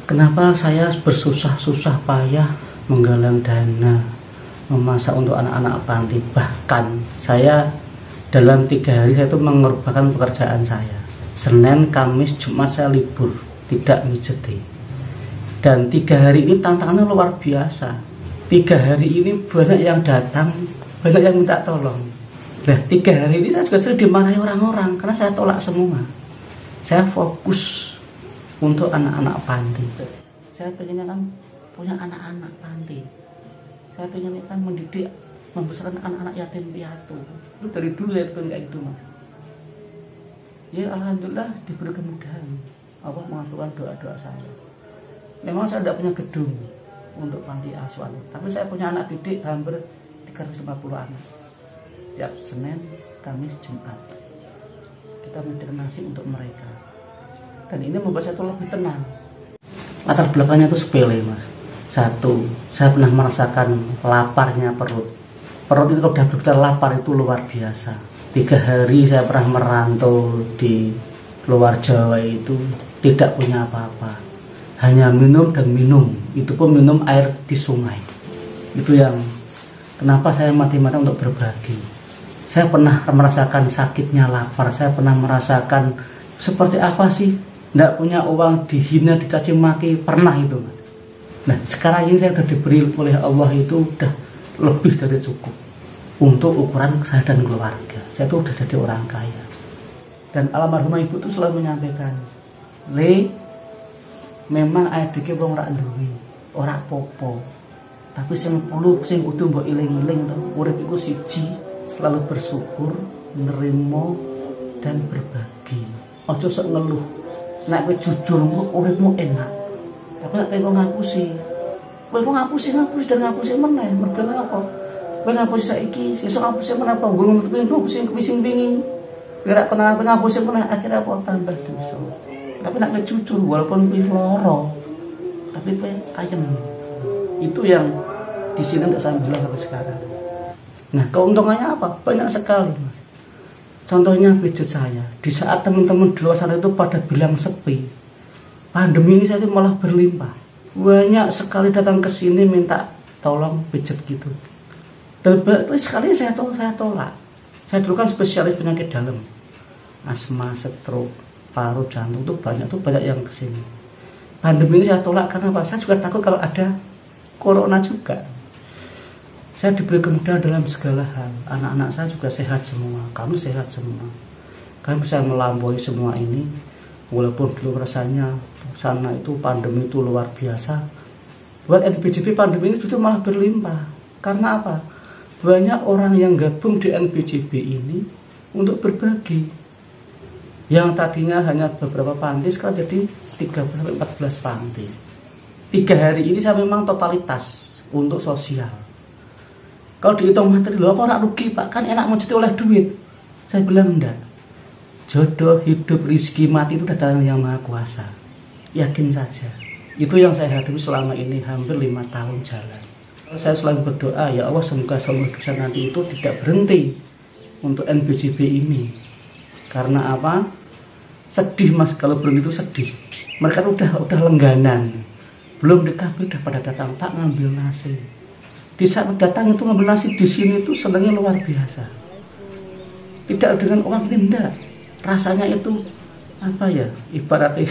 Kenapa saya bersusah-susah payah menggalang dana, memasak untuk anak-anak panti. Bahkan saya dalam 3 hari saya itu mengorbankan pekerjaan saya. Senin, Kamis, Jumat saya libur, tidak mijeti. Dan 3 hari ini tantangannya luar biasa. 3 hari ini banyak yang datang, banyak yang minta tolong. Nah 3 hari ini saya juga sering dimarahi orang-orang karena saya tolak semua. Saya fokus untuk anak-anak panti. Saya pengennya kan punya anak-anak panti. Saya pengennya kan mendidik, membesarkan anak-anak yatim piatu. Itu dari dulu saya pengen kayak gitu, Mas. Ya alhamdulillah diberi kemudahan. Allah mengabulkan doa-doa saya. Memang saya tidak punya gedung untuk panti asuhan, tapi saya punya anak didik hampir 350 anak. Setiap Senin, Kamis, Jumat kita menyediakan nasi untuk mereka. Dan ini membuat saya tuh lebih tenang. Latar belakangnya itu sepele, Mas. 1, saya pernah merasakan laparnya perut. Perut itu udah berbicara lapar itu luar biasa. 3 hari saya pernah merantau di luar Jawa itu tidak punya apa-apa. Hanya minum dan minum. Itu pun minum air di sungai. Itu yang kenapa saya mati-mati untuk berbagi. Saya pernah merasakan sakitnya lapar. Saya pernah merasakan seperti apa sih tidak punya uang, dihina, dicaci maki, pernah itu, Mas. Nah sekarang ini saya sudah diberi oleh Allah itu udah lebih dari cukup untuk ukuran saya dan keluarga. Saya itu udah jadi orang kaya. Dan almarhumah ibu itu selalu menyampaikan, Le, memang ayah dike wong rak duwe, ora popo. Tapi sing perlu sing kudu mbok iling-iling to, urip iku siji, selalu bersyukur, nerimo dan berbagi. Ojo sok ngeluh. Nek kowe jujur uripmu enak. Tapi nek kowe ngapusi. Kowe ngapusi dan ngapusi meneh. Mergo apa? Kowe ngapusi saiki, sesuk ngapusi meneh apa? Nggo nutupi sing wingi. Ora kenal ngapusi meneh akhirnya apa tambah dosa. Tapi nek kowe jujur walaupun kowe lara, tapi kowe ayem. Itu yang di sini enggak saya bilang sampai sekarang. Nah, keuntungannya apa? Banyak sekali, Mas. Contohnya pijat saya, di saat teman-teman di luar sana itu pada bilang sepi, pandemi ini saya itu malah berlimpah. Banyak sekali datang ke sini minta tolong pijat gitu. Dan sekali saya tolak. Saya dulu kan spesialis penyakit dalam, asma, stroke, paru, jantung itu banyak yang ke sini. Pandemi ini saya tolak karena apa? Saya juga takut kalau ada corona juga. Saya diberi kemudahan dalam segala hal. Anak-anak saya juga sehat semua. Kami sehat semua. Kami bisa melampaui semua ini. Walaupun dulu rasanya sana itu pandemi itu luar biasa. Buat NPJP pandemi ini justru malah berlimpah. Karena apa? Banyak orang yang gabung di NPJP ini untuk berbagi. Yang tadinya hanya beberapa panti sekarang jadi 13-14 panti. 3 hari ini saya memang totalitas untuk sosial. Kalau dihitung materi, loh apa orang rugi Pak? Kan enak mencetik oleh duit. Saya bilang enggak. Jodoh, hidup, rizki, mati itu datang yang Maha Kuasa. Yakin saja. Itu yang saya hadapi selama ini hampir 5 tahun jalan. Saya selalu berdoa, ya Allah semoga seumur hidup saya nanti itu tidak berhenti untuk NPJP ini. Karena apa? Sedih, Mas, kalau belum itu sedih. Mereka tuh udah lengganan. Belum di KB udah pada datang, Pak ngambil nasi. Di saat datang itu ngambil nasi di sini itu senangnya luar biasa. Tidak dengan uang tidak. Rasanya itu apa ya? Ibaratnya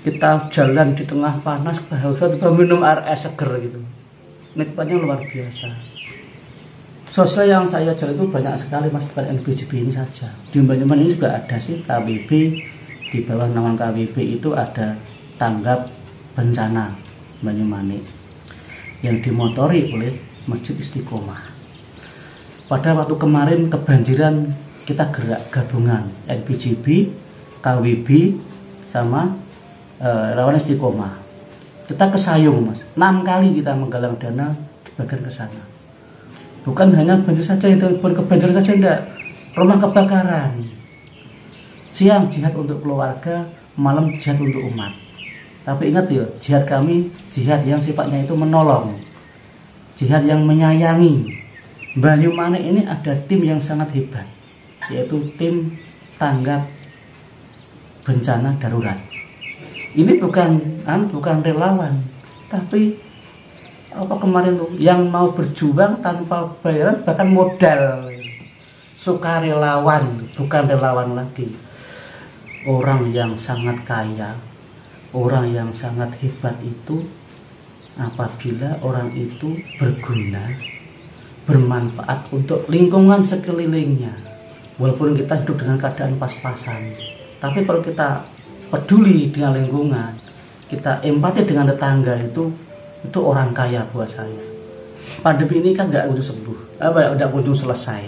kita jalan di tengah panas, kehausan, minum air es seger gitu. Nikmatnya luar biasa. Sosial yang saya jalan itu banyak sekali, Mas, bukan NPJP ini saja. Di Banyumanik ini juga ada sih KWB. Di bawah naungan KWB itu ada tanggap bencana Banyumanik yang dimotori oleh Masjid Istiqomah. Pada waktu kemarin kebanjiran, kita gerak gabungan NPJP, KWB sama Relawan Istiqomah. Kita ke Sayung, Mas. 6 kali kita menggalang dana di bagian ke sana. Bukan hanya banjir saja, itu bukan kebanjiran saja, enggak. Rumah kebakaran. Siang jihad untuk keluarga, malam jihad untuk umat. Tapi ingat ya, jihad kami jihad yang sifatnya itu menolong, jihad yang menyayangi. Banyumanik ini ada tim yang sangat hebat, yaitu tim tanggap bencana darurat. Ini bukan relawan, tapi apa kemarin tuh yang mau berjuang tanpa bayaran, bahkan modal, sukarelawan, bukan relawan lagi. Orang yang sangat kaya, orang yang sangat hebat itu apabila orang itu berguna, bermanfaat untuk lingkungan sekelilingnya. Walaupun kita hidup dengan keadaan pas-pasan, tapi kalau kita peduli dengan lingkungan, kita empati dengan tetangga, itu orang kaya buat saya. Pandemi ini kan nggak kunjung sembuh, nggak kunjung selesai.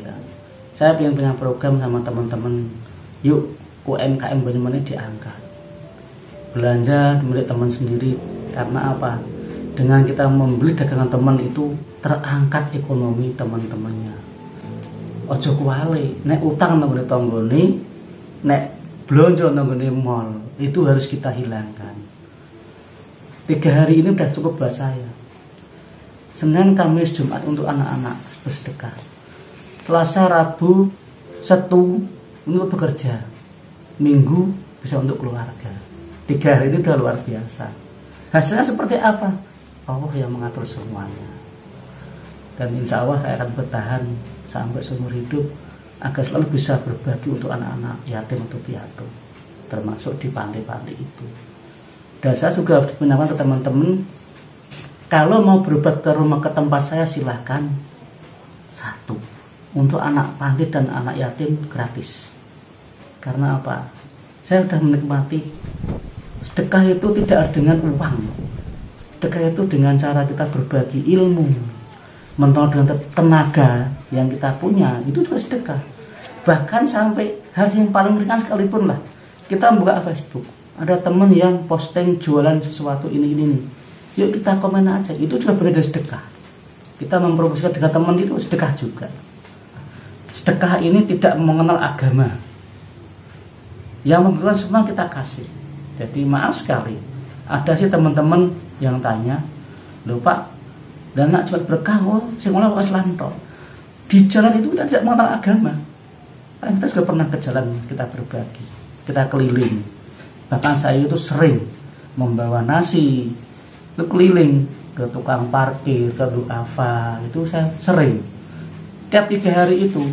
Saya pengen punya program sama teman-teman, yuk UMKM Banyumanik diangkat, belanja milik teman sendiri. Karena apa? Dengan kita membeli dagangan teman itu terangkat ekonomi teman-temannya. Ojo kuali, nek utang nang tanggone, nek belanja nang mall, itu harus kita hilangkan. 3 hari ini udah cukup buat saya. Senin, Kamis, Jumat untuk anak-anak bersedekah. Selasa, Rabu, Setu untuk bekerja. Minggu bisa untuk keluarga. 3 hari ini udah luar biasa. Hasilnya seperti apa? Allah yang mengatur semuanya. Dan insya Allah saya akan bertahan sampai seumur hidup agar selalu bisa berbagi untuk anak-anak yatim atau piatu, termasuk di panti-panti itu. Dan saya juga menyampaikan ke teman-teman, kalau mau berobat ke tempat saya silahkan. 1, untuk anak panti dan anak yatim gratis. Karena apa? Saya sudah menikmati sedekah itu tidak dengan uang. Sedekah itu dengan cara kita berbagi ilmu, mentolong dengan tenaga yang kita punya, itu juga sedekah. Bahkan sampai hal yang paling ringan sekalipun lah, kita membuka Facebook, ada teman yang posting jualan sesuatu ini, yuk kita komen aja, itu juga bagian dari sedekah. Kita mempromosikan dengan teman itu sedekah juga. Sedekah ini tidak mengenal agama, yang membutuhkan semua kita kasih. Jadi maaf sekali, ada sih teman-teman yang tanya, loh Pak, dan nak jual berkah, sing ngolah kok Islam tok. Di jalan itu kita tidak mengenal agama. Kan kita sudah pernah ke jalan, kita berbagi, kita keliling. Bahkan saya itu sering membawa nasi itu keliling ke tukang parkir, ke duafa, itu saya sering. Tiap 3 hari itu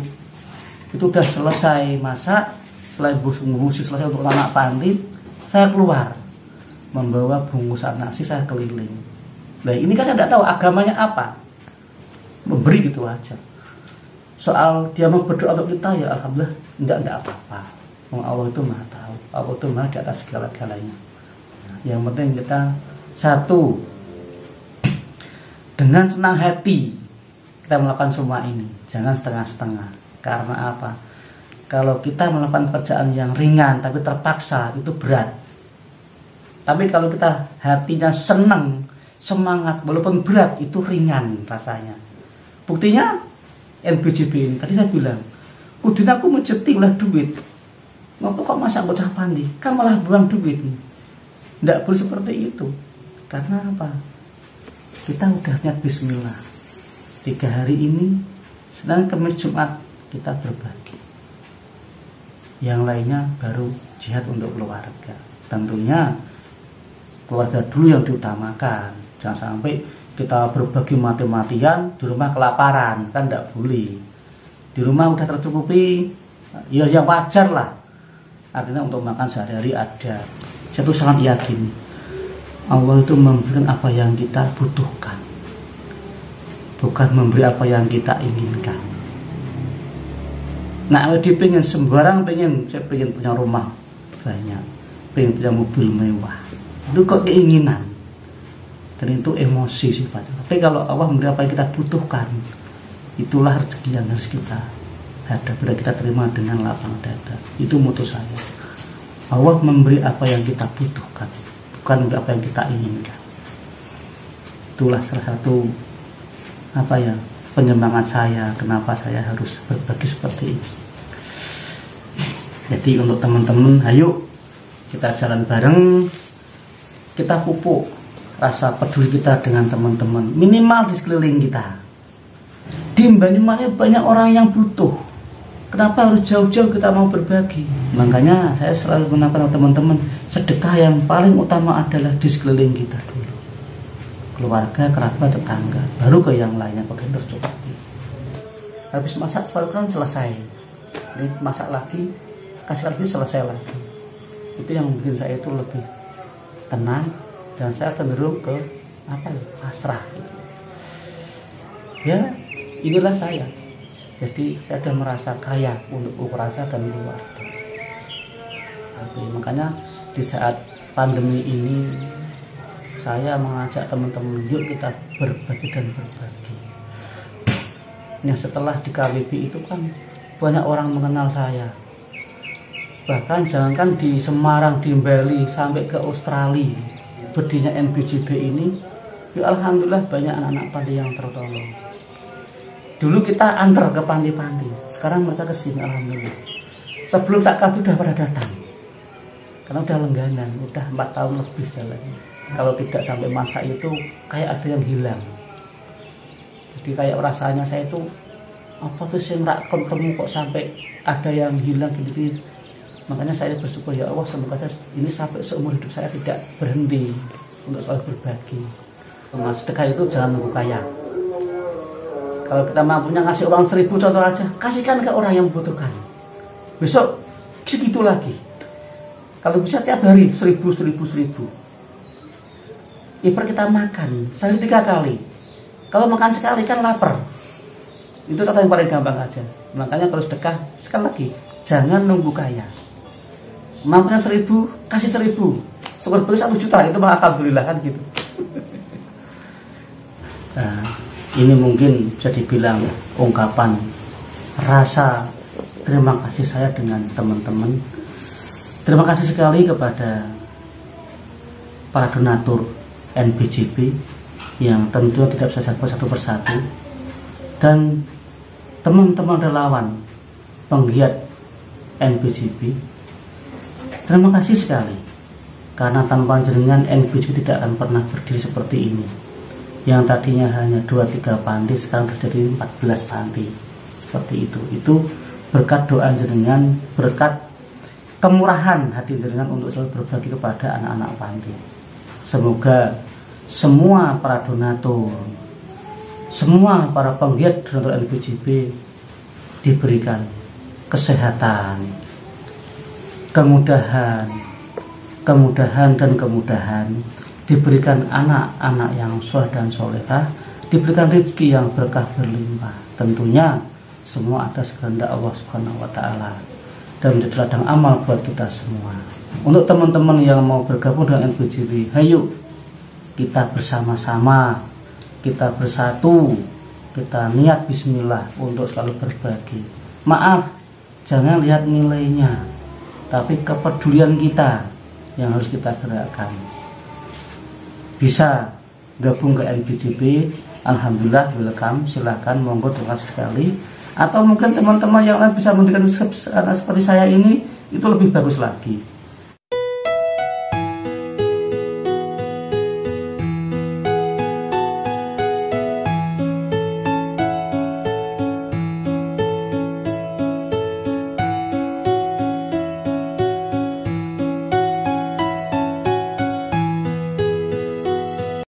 udah selesai masak, selain bungkus selesai untuk anak panti, saya keluar membawa bungkusan nasi, saya keliling. Nah ini kan saya tidak tahu agamanya apa, memberi gitu aja. Soal dia mau berdoa untuk kita, ya alhamdulillah, enggak apa-apa. Allah itu maha tahu, Allah itu maha di atas segala-galanya. Yang penting kita satu, dengan senang hati kita melakukan semua ini, jangan setengah-setengah. Karena apa? Kalau kita melakukan pekerjaan yang ringan tapi terpaksa, itu berat. Tapi kalau kita hatinya senang, semangat, walaupun berat, itu ringan rasanya. Buktinya NBJB ini, tadi saya bilang, udin aku menjeti lah duit, ngapa kok masak bocah panti, kan malah buang duit. Tidak boleh seperti itu. Karena apa? Kita udah niat bismillah, 3 hari ini, Senin, Kamis, Jumat kita berbagi. Yang lainnya baru jihad untuk keluarga. Tentunya keluarga dulu yang diutamakan. Jangan sampai kita berbagi mati-matian, di rumah kelaparan, kan tidak boleh. Di rumah udah tercukupi, ya yang wajar lah. Artinya untuk makan sehari-hari ada. Saya tuh sangat yakin Allah itu memberikan apa yang kita butuhkan, bukan memberi apa yang kita inginkan. Nah, kalau dipingin sembarang, saya pengen punya rumah banyak, pengen punya mobil mewah, itu kok keinginan. Dan itu emosi sifatnya. Tapi kalau Allah memberi apa yang kita butuhkan, itulah rezeki yang harus kita hadapi dan kita terima dengan lapang dada. Itu mutu saya. Allah memberi apa yang kita butuhkan, bukan memberi apa yang kita inginkan. Itulah salah satu penyemangat saya, kenapa saya harus berbagi seperti ini. Jadi untuk teman-teman, ayo kita jalan bareng, kita pupuk rasa peduli kita dengan teman-teman, minimal di sekeliling kita. Di Banyumanik banyak orang yang butuh, Kenapa harus jauh-jauh kita mau berbagi? Makanya saya selalu mengingatkan teman-teman, sedekah yang paling utama adalah di sekeliling kita dulu. Keluarga, kerabat, tetangga, baru ke yang lainnya bagian tercukupi. Habis masak selalu kan selesai. Jadi masak lagi, kasih lagi, selesai lagi. Itu yang bikin saya itu lebih tenang dan saya cenderung ke pasrah gitu. Ya, inilah saya. Jadi saya sudah merasa kaya untuk ukuran saya dan keluarga. Makanya di saat pandemi ini saya mengajak teman-teman, yuk kita berbagi dan berbagi. Yang setelah di KWB itu kan banyak orang mengenal saya. Bahkan jangankan di Semarang, di Bali, sampai ke Australia, berdirinya NBJB ini, ya alhamdulillah banyak anak-anak panti yang tertolong. Dulu kita antar ke panti-panti, sekarang mereka kesini alhamdulillah. Sebelum tak kabur udah pada datang, karena udah langganan, udah 4 tahun lebih jalannya. Kalau tidak sampai masa itu kayak ada yang hilang. Jadi kayak rasanya saya itu apa tuh sih nggak ketemu kok sampai ada yang hilang gitu. Makanya saya bersyukur, ya Allah, semoga ini sampai seumur hidup saya tidak berhenti untuk selalu berbagi. Sedekah itu jangan nunggu kaya. Kalau kita mampunya ngasih uang 1000 contoh aja, kasihkan ke orang yang membutuhkan. Besok segitu lagi. Kalau bisa tiap hari 1000. Ibarat kita makan sehari 3 kali. Kalau makan sekali kan lapar. Itu kata yang paling gampang aja. Makanya kalau sedekah, sekali lagi, jangan nunggu kaya. Mampunya 1000, kasih 1000. Syukur beli 1 juta, itu mah alhamdulillah kan gitu. Nah, ini mungkin bisa dibilang ungkapan rasa terima kasih saya dengan teman-teman. Terima kasih sekali kepada para donatur NBJB yang tentunya tidak bisa saya sebut satu persatu, dan teman-teman relawan penggiat NBJB. Terima kasih sekali, karena tanpa jenengan NBJB tidak akan pernah berdiri seperti ini. Yang tadinya hanya 2-3 panti sekarang terjadi 14 panti. Seperti itu. Itu berkat doa jenengan, berkat kemurahan hati jenengan untuk selalu berbagi kepada anak-anak panti. Semoga semua para donatur, semua para penggiat donatur NBJB diberikan kesehatan, kemudahan, diberikan anak-anak yang soleh dan solehah, diberikan rezeki yang berkah berlimpah. Tentunya semua atas kehendak Allah Subhanahu wa Ta'ala dan menjadi ladang amal buat kita semua. Untuk teman-teman yang mau bergabung dengan NBJB, ayo kita bersama-sama, kita bersatu, kita niat bismillah untuk selalu berbagi. Maaf, jangan lihat nilainya, tapi kepedulian kita yang harus kita gerakkan. Bisa gabung ke NBJB, alhamdulillah, welcome, silahkan, monggo, terima kasih sekali. Atau mungkin teman-teman yang lain bisa memberikan seperti saya ini, itu lebih bagus lagi.